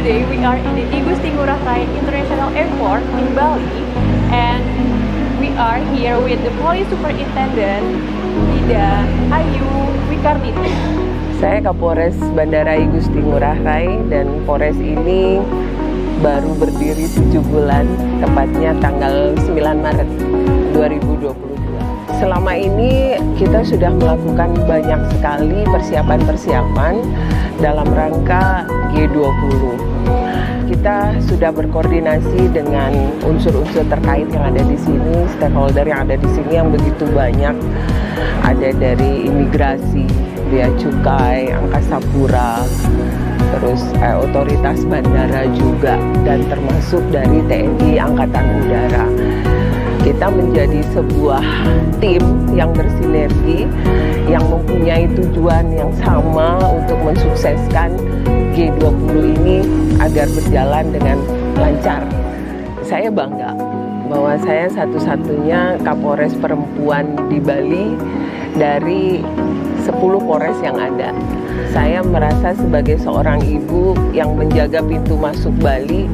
Today we are in the Igusti Ngurah Rai International Airport in Bali, and we are here with the Police Superintendent Ida Ayu Wikarditi. Saya Kapolres Bandara Igusti Ngurah Rai, dan Polres ini baru berdiri 7 bulan, tepatnya tanggal 9 Maret 2022. Selama ini kita sudah melakukan banyak sekali persiapan-persiapan dalam rangka G20. Kita sudah berkoordinasi dengan unsur-unsur terkait yang ada di sini, stakeholder yang ada di sini yang begitu banyak. Ada dari imigrasi, bea cukai, angkasa pura, terus otoritas bandara juga, dan termasuk dari TNI Angkatan Udara. Kita menjadi sebuah tim yang bersinergi, yang mempunyai tujuan yang sama untuk mensukseskan G20 ini agar berjalan dengan lancar. Saya bangga bahwa saya satu-satunya Kapolres perempuan di Bali dari 10 Polres yang ada. Saya merasa sebagai seorang ibu yang menjaga pintu masuk Bali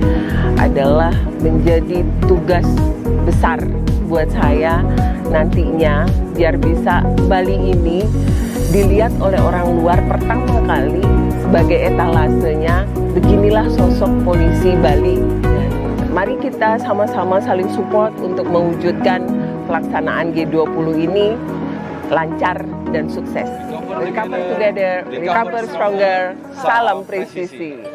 adalah menjadi tugas besar buat saya nantinya, biar bisa Bali ini dilihat oleh orang luar pertama kali sebagai etalasenya, beginilah sosok polisi Bali. Dan mari kita sama-sama saling support untuk mewujudkan pelaksanaan G20 ini lancar dan sukses. Recover together, recover stronger. Salam presisi.